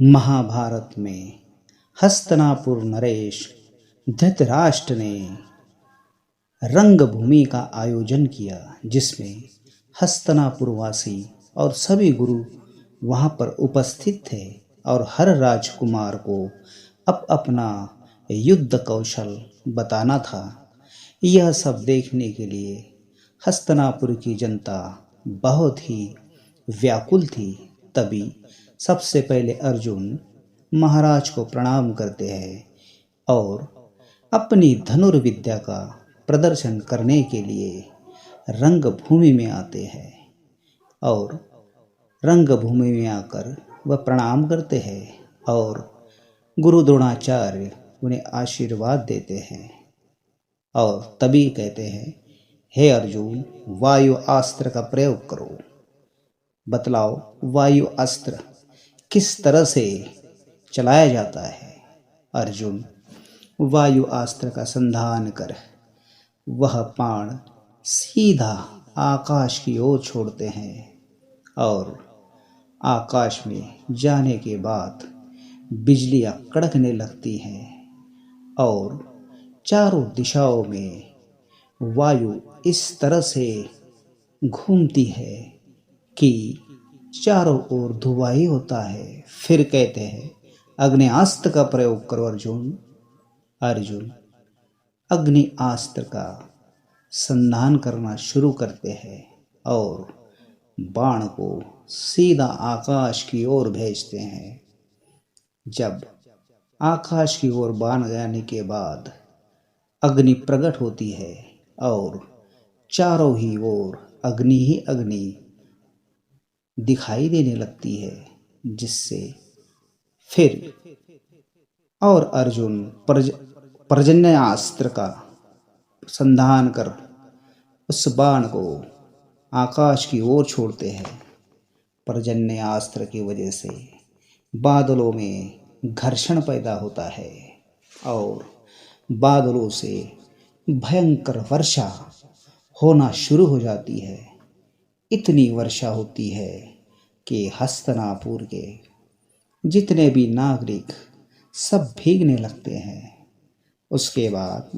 महाभारत में हस्तिनापुर नरेश धृतराष्ट्र ने रंगभूमि का आयोजन किया, जिसमें हस्तिनापुरवासी और सभी गुरु वहां पर उपस्थित थे और हर राजकुमार को अपना युद्ध कौशल बताना था। यह सब देखने के लिए हस्तिनापुर की जनता बहुत ही व्याकुल थी। तभी सबसे पहले अर्जुन महाराज को प्रणाम करते हैं और अपनी धनुर्विद्या का प्रदर्शन करने के लिए रंगभूमि में आते हैं और रंगभूमि में आकर वह प्रणाम करते हैं और गुरु द्रोणाचार्य उन्हें आशीर्वाद देते हैं और तभी कहते हैं, हे अर्जुन, वायु अस्त्र का प्रयोग करो। बतलाओ वायु अस्त्र किस तरह से चलाया जाता है। अर्जुन वायु अस्त्र का संधान कर वह बाण सीधा आकाश की ओर छोड़ते हैं और आकाश में जाने के बाद बिजलियां कड़कने लगती हैं और चारों दिशाओं में वायु इस तरह से घूमती है कि चारों ओर धुआं ही होता है। फिर कहते हैं, अग्निअस्त्र का प्रयोग करो अर्जुन। अर्जुन अग्निअस्त्र का संधान करना शुरू करते हैं और बाण को सीधा आकाश की ओर भेजते हैं। जब आकाश की ओर बाण जाने के बाद अग्नि प्रकट होती है और चारों ही ओर अग्नि ही अग्नि दिखाई देने लगती है, जिससे फिर और अर्जुन पर्जन्यास्त्र का संधान कर उस बाण को आकाश की ओर छोड़ते हैं। पर्जन्यास्त्र की वजह से बादलों में घर्षण पैदा होता है और बादलों से भयंकर वर्षा होना शुरू हो जाती है। इतनी वर्षा होती है कि हस्तिनापुर के जितने भी नागरिक सब भीगने लगते हैं। उसके बाद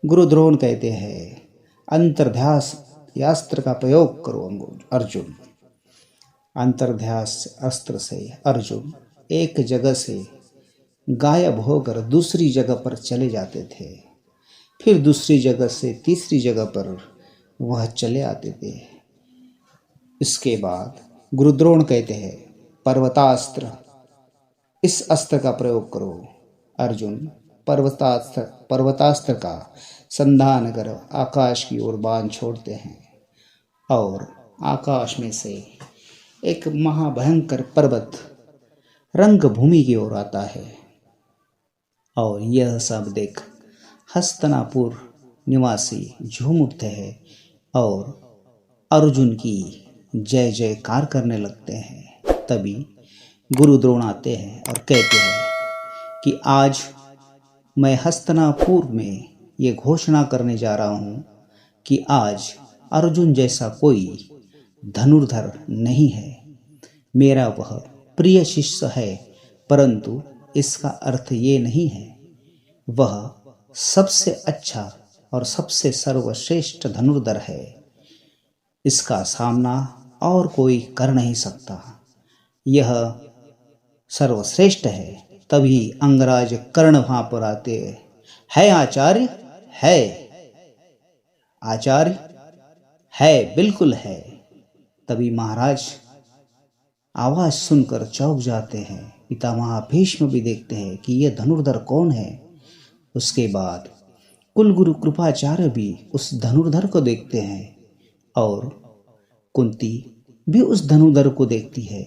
गुरु द्रोण कहते हैं, अंतर्ध्यास अस्त्र का प्रयोग करो अर्जुन। अंतर्ध्यास अस्त्र से अर्जुन एक जगह से गायब होकर दूसरी जगह पर चले जाते थे, फिर दूसरी जगह से तीसरी जगह पर वह चले आते थे। इसके बाद गुरु द्रोण कहते हैं, पर्वतास्त्र, इस अस्त्र का प्रयोग करो अर्जुन। पर्वतास्त्र का संधान कर आकाश की ओर बाण छोड़ते हैं और आकाश में से एक महाभयंकर पर्वत रंगभूमि की ओर आता है और यह सब देख हस्तिनापुर निवासी झूम उठते हैं और अर्जुन की जय जयकार करने लगते हैं। तभी गुरु द्रोण आते हैं और कहते हैं कि आज मैं हस्तिनापुर में ये घोषणा करने जा रहा हूँ कि आज अर्जुन जैसा कोई धनुर्धर नहीं है। मेरा वह प्रिय शिष्य है, परंतु इसका अर्थ ये नहीं है वह सबसे अच्छा और सबसे सर्वश्रेष्ठ धनुर्धर है। इसका सामना और कोई कर नहीं सकता। यह सर्वश्रेष्ठ है। तभी अंगराज कर्ण वहां पर आते है, आचार्य है, आचार्य है, बिल्कुल है। तभी महाराज आवाज सुनकर चौंक जाते हैं। पितामह भीष्म भी देखते हैं कि यह धनुर्धर कौन है। उसके बाद कुलगुरु कृपाचार्य भी उस धनुर्धर को देखते हैं और कुंती भी उस धनुर्धर को देखती है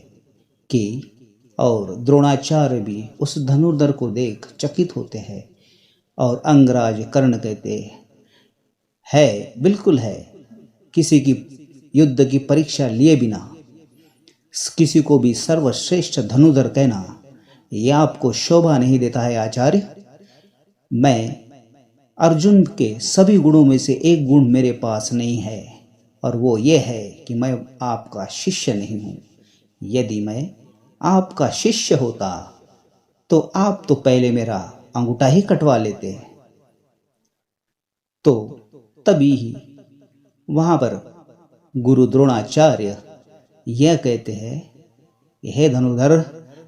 कि और द्रोणाचार्य भी उस धनुर्धर को देख चकित होते हैं और अंगराज कर्ण कहते है, बिल्कुल है। किसी की युद्ध की परीक्षा लिए बिना किसी को भी सर्वश्रेष्ठ धनुर्धर कहना यह आपको शोभा नहीं देता है आचार्य। मैं अर्जुन के सभी गुणों में से एक गुण मेरे पास नहीं है और वो ये है कि मैं आपका शिष्य नहीं हूँ। यदि मैं आपका शिष्य होता तो आप तो पहले मेरा अंगूठा ही कटवा लेते। तो तभी ही वहां पर गुरु द्रोणाचार्य यह कहते हैं, हे धनुर्धर,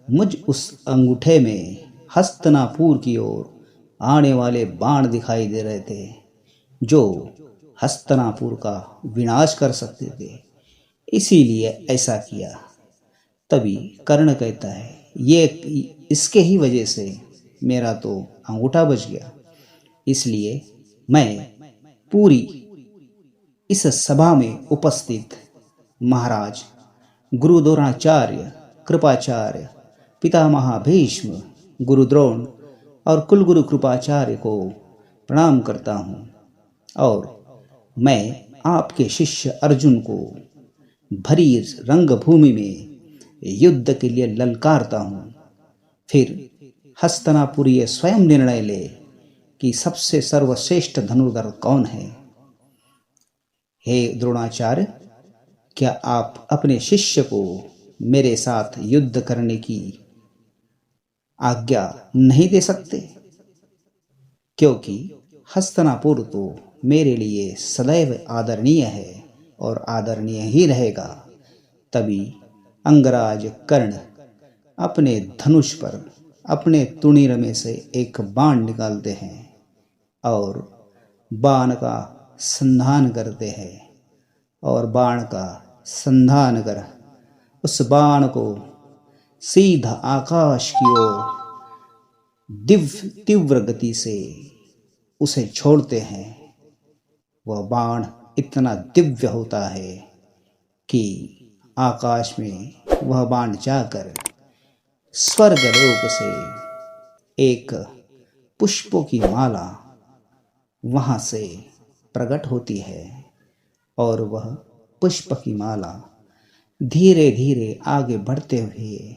मुझ उस अंगूठे में हस्तिनापुर की ओर आने वाले बाण दिखाई दे रहे थे जो हस्तिनापुर का विनाश कर सकते थे, इसीलिए ऐसा किया। तभी कर्ण कहता है, ये इसके ही वजह से मेरा तो अंगूठा बच गया, इसलिए मैं पूरी इस सभा में उपस्थित महाराज गुरु द्रोणाचार्य, कृपाचार्य, पितामह भीष्म, गुरु द्रोण और कुलगुरु कृपाचार्य को प्रणाम करता हूँ और मैं आपके शिष्य अर्जुन को भरी रंगभूमि में युद्ध के लिए ललकारता हूँ। फिर हस्तिनापुर ये स्वयं निर्णय ले कि सबसे सर्वश्रेष्ठ धनुर्धर कौन है। हे द्रोणाचार्य, क्या आप अपने शिष्य को मेरे साथ युद्ध करने की आज्ञा नहीं दे सकते? क्योंकि हस्तिनापुर तो मेरे लिए सदैव आदरणीय है और आदरणीय ही रहेगा। तभी अंगराज कर्ण अपने धनुष पर अपने तुणीर में से एक बाण निकालते हैं और बाण का संधान करते हैं और बाण का संधान कर उस बाण को सीधा आकाश की ओर तीव्र गति से उसे छोड़ते हैं। वह बाण इतना दिव्य होता है कि आकाश में वह बाण जाकर स्वर्गलोक से एक पुष्पों की माला वहां से प्रकट होती है और वह पुष्प की माला धीरे धीरे आगे बढ़ते हुए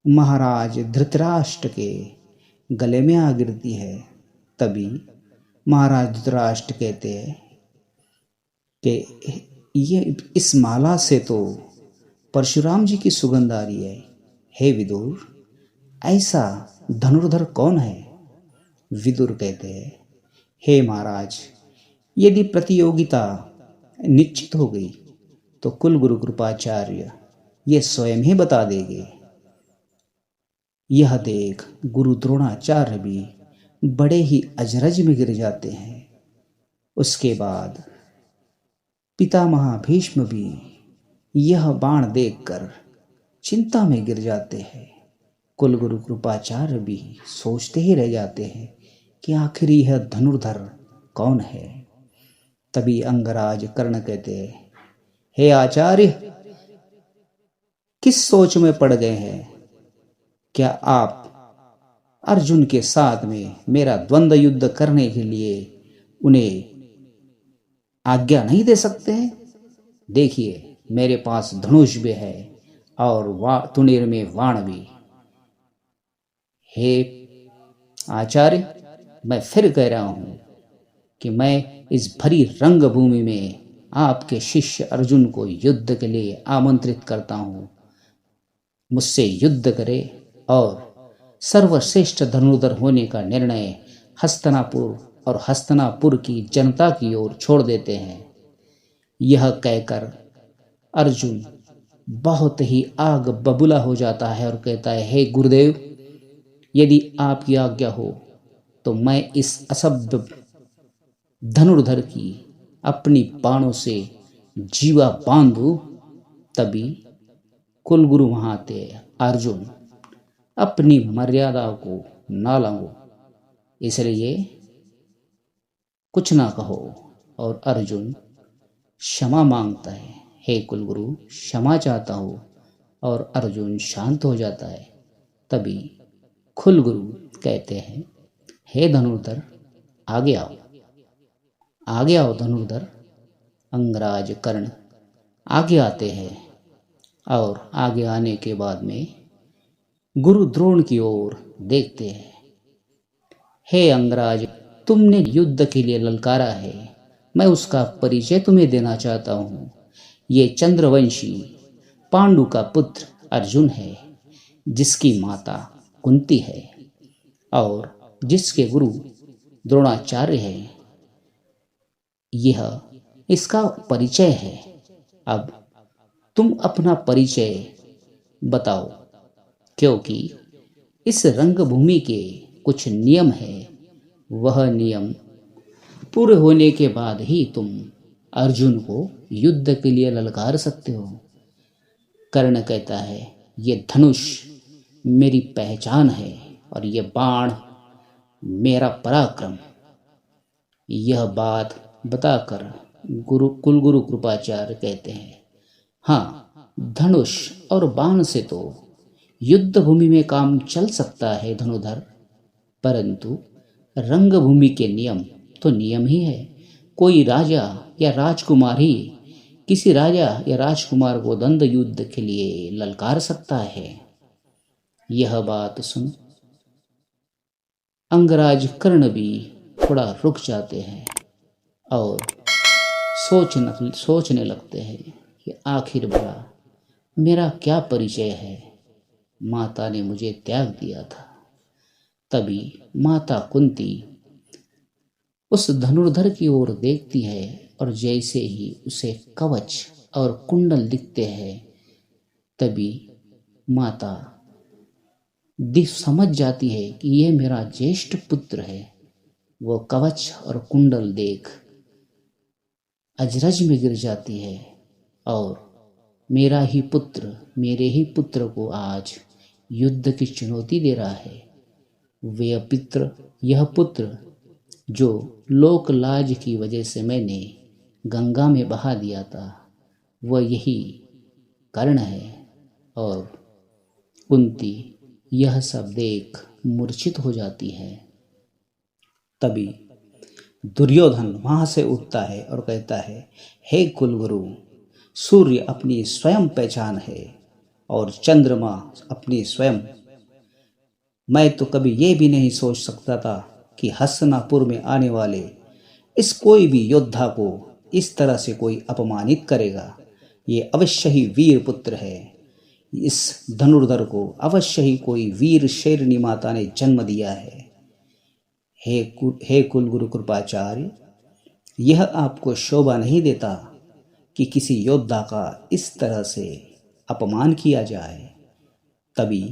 महाराज धृतराष्ट्र के गले में आ गिरती है। तभी महाराज धृतराष्ट्र कहते हैं कि ये इस माला से तो परशुराम जी की सुगंध आ रही है। हे विदुर, ऐसा धनुर्धर कौन है? विदुर कहते हैं, हे महाराज, यदि प्रतियोगिता निश्चित हो गई तो कुलगुरु कृपाचार्य ये स्वयं ही बता देंगे। यह देख गुरु द्रोणाचार्य भी बड़े ही अजरज में गिर जाते हैं। उसके बाद पितामह भीष्म भी यह बाण देखकर चिंता में गिर जाते हैं। कुलगुरु कृपाचार्य भी सोचते ही रह जाते हैं कि आखिर यह धनुर्धर कौन है। तभी अंगराज कर्ण कहते हैं, हे आचार्य, किस सोच में पड़ गए हैं? क्या आप अर्जुन के साथ में मेरा द्वंद्व युद्ध करने के लिए उन्हें आज्ञा नहीं दे सकते हैं? देखिए, मेरे पास धनुष भी है और तुणीर में वाण भी। हे आचार्य, मैं फिर कह रहा हूं कि मैं इस भरी रंगभूमि में आपके शिष्य अर्जुन को युद्ध के लिए आमंत्रित करता हूं। मुझसे युद्ध करे और सर्वश्रेष्ठ धनुर्धर होने का निर्णय हस्तिनापुर और हस्तिनापुर की जनता की ओर छोड़ देते हैं। यह कहकर अर्जुन बहुत ही आग बबूला हो जाता है और कहता है, हे गुरुदेव, यदि आपकी आज्ञा हो तो मैं इस असभ्य धनुर्धर की अपनी बाणों से जीवा बांध दूं। तभी कुलगुरु वहां आते, अर्जुन, अपनी मर्यादा को ना लांघो, इसलिए कुछ ना कहो। और अर्जुन क्षमा मांगता है, हे कुलगुरु, क्षमा चाहता हूँ। और अर्जुन शांत हो जाता है। तभी कुलगुरु कहते हैं, हे धनुर्धर, आगे आओ, आगे आओ धनुर्धर। अंगराज कर्ण आगे आते हैं और आगे आने के बाद में गुरु द्रोण की ओर देखते हैं। हे अंगराज, तुमने युद्ध के लिए ललकारा है, मैं उसका परिचय तुम्हें देना चाहता हूँ। ये चंद्रवंशी पांडु का पुत्र अर्जुन है, जिसकी माता कुंती है और जिसके गुरु द्रोणाचार्य है। यह इसका परिचय है। अब तुम अपना परिचय बताओ, क्योंकि इस रंगभूमि के कुछ नियम है। वह नियम पूरे होने के बाद ही तुम अर्जुन को युद्ध के लिए ललकार सकते हो। कर्ण कहता है, ये धनुष मेरी पहचान है और ये बाण मेरा पराक्रम। यह बात बताकर कुलगुरु कृपाचार्य कहते हैं, हाँ, धनुष और बाण से तो युद्ध भूमि में काम चल सकता है धनुधर, परंतु रंगभूमि के नियम तो नियम ही है। कोई राजा या राजकुमार ही किसी राजा या राजकुमार को द्वंद्व युद्ध के लिए ललकार सकता है। यह बात सुन अंगराज कर्ण भी थोड़ा रुक जाते हैं और सोचने लगते हैं कि आखिर भला मेरा क्या परिचय है। माता ने मुझे त्याग दिया था। तभी माता कुंती उस धनुर्धर की ओर देखती है और जैसे ही उसे कवच और कुंडल दिखते हैं, तभी माता समझ जाती है कि यह मेरा ज्येष्ठ पुत्र है। वो कवच और कुंडल देख अजरज में गिर जाती है और मेरे ही पुत्र को आज युद्ध की चुनौती दे रहा है। यह पुत्र जो लोक लाज की वजह से मैंने गंगा में बहा दिया था, वह यही कर्ण है। और कुंती यह सब देख मूर्छित हो जाती है। तभी दुर्योधन वहां से उठता है और कहता है, हे कुलगुरु, सूर्य अपनी स्वयं पहचान है और चंद्रमा अपनी स्वयं। मैं तो कभी ये भी नहीं सोच सकता था कि हस्तिनापुर में आने वाले इस कोई भी योद्धा को इस तरह से कोई अपमानित करेगा। ये अवश्य ही वीर पुत्र है। इस धनुर्धर को अवश्य ही कोई वीर शेरनी माता ने जन्म दिया है। हे कुलगुरु कृपाचार्य, यह आपको शोभा नहीं देता कि किसी योद्धा का इस तरह से अपमान किया जाए। तभी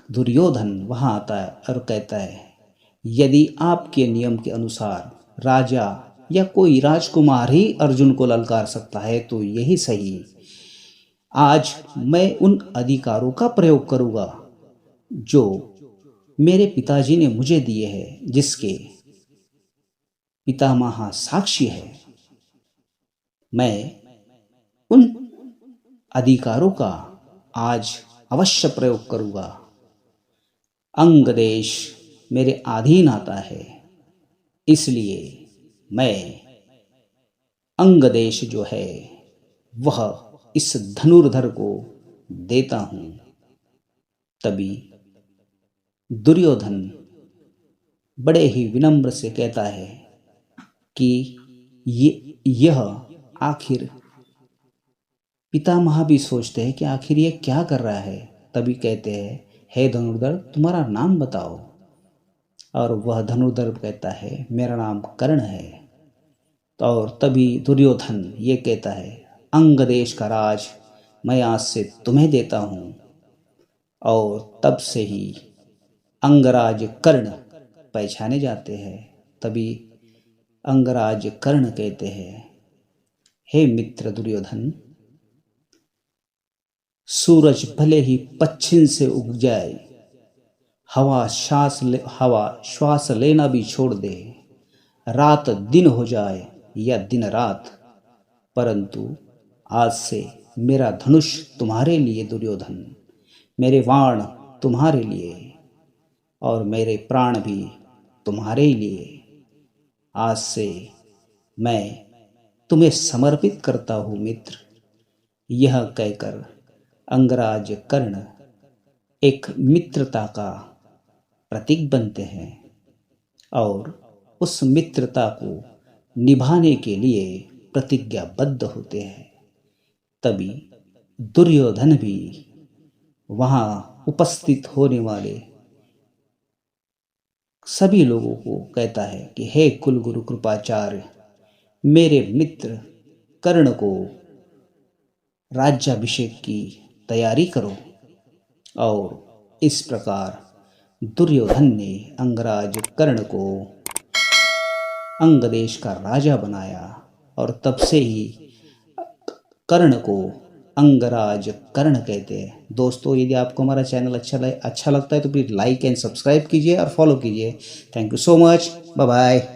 दुर्योधन वहां आता है और कहता है, यदि आपके नियम के अनुसार राजा या कोई राजकुमार ही अर्जुन को ललकार सकता है तो यही सही। आज मैं उन अधिकारों का प्रयोग करूंगा जो मेरे पिताजी ने मुझे दिए हैं, जिसके पितामह साक्षी है। मैं उन अधिकारों का आज अवश्य प्रयोग करूंगा। अंग देश मेरे अधीन आता है, इसलिए मैं अंग देश जो है वह इस धनुर्धर को देता हूं। तभी दुर्योधन बड़े ही विनम्र से कहता है कि यह आखिर पितामह भी सोचते हैं कि आखिर ये क्या कर रहा है। तभी कहते हैं, हे धनुर्धर, तुम्हारा नाम बताओ। और वह धनुर्धर कहता है, मेरा नाम कर्ण है। और तभी दुर्योधन ये कहता है, अंग देश का राज मैं आज से तुम्हें देता हूं। और तब से ही अंगराज कर्ण पहचाने जाते हैं। तभी अंगराज कर्ण कहते हैं, हे मित्र दुर्योधन, सूरज भले ही पश्चिम से उग जाए, हवा श्वास लेना भी छोड़ दे, रात दिन हो जाए या दिन रात, परंतु आज से मेरा धनुष तुम्हारे लिए दुर्योधन, मेरे बाण तुम्हारे लिए और मेरे प्राण भी तुम्हारे लिए। आज से मैं तुम्हें समर्पित करता हूँ मित्र। यह कहकर अंगराज कर्ण एक मित्रता का प्रतीक बनते हैं और उस मित्रता को निभाने के लिए प्रतिज्ञाबद्ध होते हैं। तभी दुर्योधन भी वहाँ उपस्थित होने वाले सभी लोगों को कहता है कि हे कुलगुरु कृपाचार्य, मेरे मित्र कर्ण को राज्याभिषेक की तैयारी करो। और इस प्रकार दुर्योधन ने अंगराज कर्ण को अंग देश का राजा बनाया और तब से ही कर्ण को अंगराज कर्ण कहते हैं। दोस्तों, यदि आपको हमारा चैनल अच्छा लगता है तो प्लीज़ लाइक एंड सब्सक्राइब कीजिए और फॉलो कीजिए। Thank you so much. Bye bye.